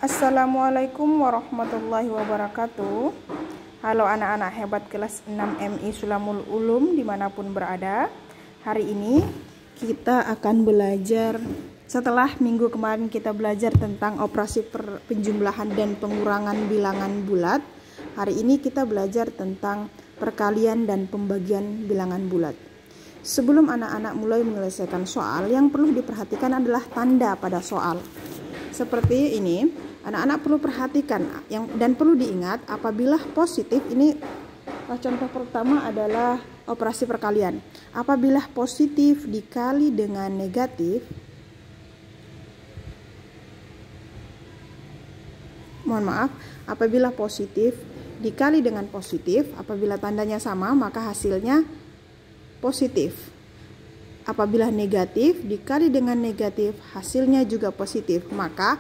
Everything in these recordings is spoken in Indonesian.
Assalamualaikum warahmatullahi wabarakatuh. Halo anak-anak hebat kelas 6 MI Sulamul Ulum dimanapun berada. Hari ini kita akan belajar, setelah minggu kemarin kita belajar tentang operasi penjumlahan dan pengurangan bilangan bulat. Hari ini kita belajar tentang perkalian dan pembagian bilangan bulat. Sebelum anak-anak mulai menyelesaikan soal, yang perlu diperhatikan adalah tanda pada soal. Seperti ini, anak-anak perlu perhatikan dan perlu diingat apabila positif. Ini contoh pertama adalah operasi perkalian. Apabila positif dikali dengan negatif, apabila positif dikali dengan positif, apabila tandanya sama maka hasilnya positif. Apabila negatif dikali dengan negatif, hasilnya juga positif. Maka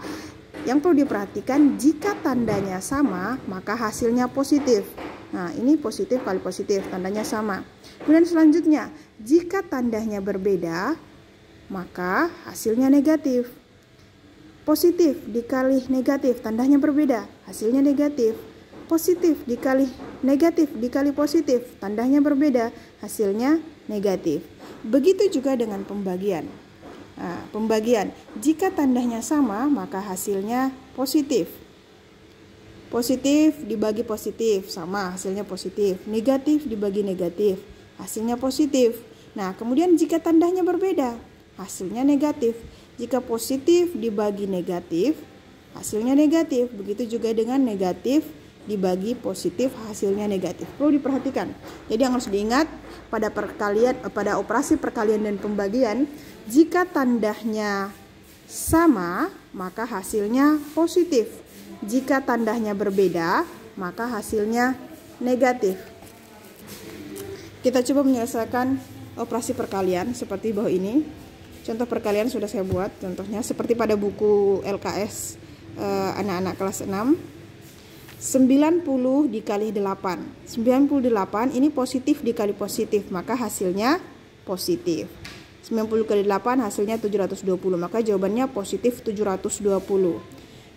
yang perlu diperhatikan, jika tandanya sama maka hasilnya positif. Nah, ini positif kali positif, tandanya sama. Kemudian selanjutnya, jika tandanya berbeda maka hasilnya negatif. Positif dikali negatif, tandanya berbeda, hasilnya negatif. Positif dikali negatif dikali positif, tandanya berbeda, hasilnya negatif. Begitu juga dengan pembagian. Nah, pembagian, jika tandanya sama maka hasilnya positif. Positif dibagi positif, sama, hasilnya positif. Negatif dibagi negatif, hasilnya positif. Nah, kemudian jika tandanya berbeda, hasilnya negatif. Jika positif dibagi negatif, hasilnya negatif. Begitu juga dengan negatif dibagi positif, hasilnya negatif. Perlu diperhatikan. Jadi yang harus diingat pada operasi perkalian dan pembagian, jika tandanya sama maka hasilnya positif. Jika tandanya berbeda maka hasilnya negatif. Kita coba menyelesaikan operasi perkalian seperti bawah ini. Contoh perkalian sudah saya buat, contohnya seperti pada buku LKS anak-anak kelas 6. 90 dikali 8. 98 ini positif dikali positif, maka hasilnya positif. 90 kali 8 hasilnya 720, maka jawabannya positif 720.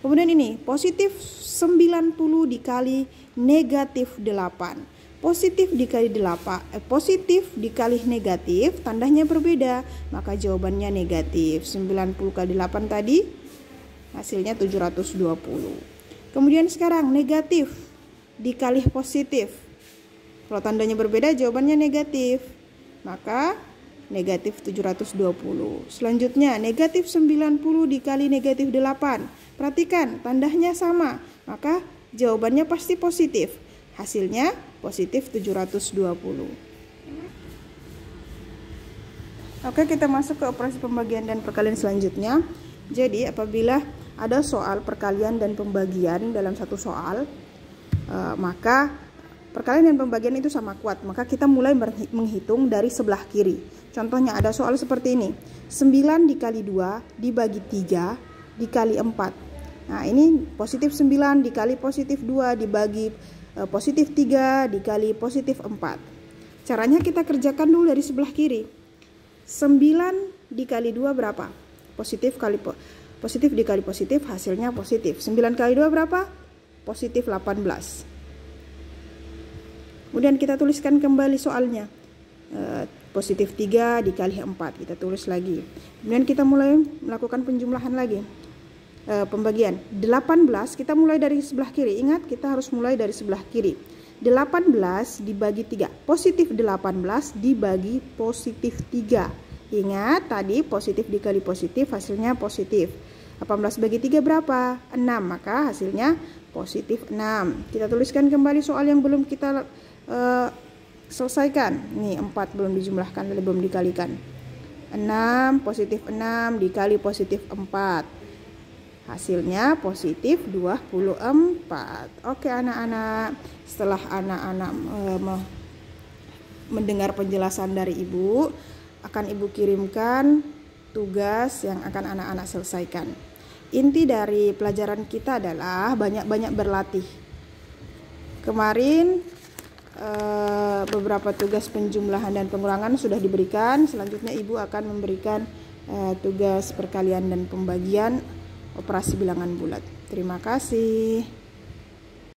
Kemudian ini positif 90 dikali negatif 8. Positif dikali 8, positif dikali negatif, tandanya berbeda, maka jawabannya negatif. 90 kali 8 tadi hasilnya 720. Kemudian sekarang negatif dikali positif. Kalau tandanya berbeda jawabannya negatif, maka negatif 720. Selanjutnya negatif 90 dikali negatif 8. Perhatikan tandanya sama, maka jawabannya pasti positif. Hasilnya positif 720. Oke, kita masuk ke operasi pembagian dan perkalian selanjutnya. Jadi apabila ada soal perkalian dan pembagian dalam satu soal, maka perkalian dan pembagian itu sama kuat. Maka kita mulai menghitung dari sebelah kiri. Contohnya ada soal seperti ini. 9 dikali 2 dibagi 3 dikali 4. Nah, ini positif 9 dikali positif 2 dibagi positif 3 dikali positif 4. Caranya kita kerjakan dulu dari sebelah kiri. 9 dikali 2 berapa? Positif dikali positif, hasilnya positif. 9 kali 2 berapa? Positif 18. Kemudian kita tuliskan kembali soalnya. Positif 3 dikali 4. Kita tulis lagi. Kemudian kita mulai melakukan penjumlahan lagi. Pembagian. 18 kita mulai dari sebelah kiri. Ingat, kita harus mulai dari sebelah kiri. 18 dibagi 3. Positif 18 dibagi positif 3. Ingat, tadi positif dikali positif, hasilnya positif. 18 bagi 3 berapa? 6, maka hasilnya positif 6. Kita tuliskan kembali soal yang belum kita selesaikan. Nih, 4 belum dijumlahkan, belum dikalikan. 6 positif 6 dikali positif 4. Hasilnya positif 24. Oke anak-anak, setelah anak-anak mendengar penjelasan dari ibu, akan ibu kirimkan tugas yang akan anak-anak selesaikan. Inti dari pelajaran kita adalah banyak-banyak berlatih. Kemarin beberapa tugas penjumlahan dan pengurangan sudah diberikan. Selanjutnya ibu akan memberikan tugas perkalian dan pembagian operasi bilangan bulat. Terima kasih.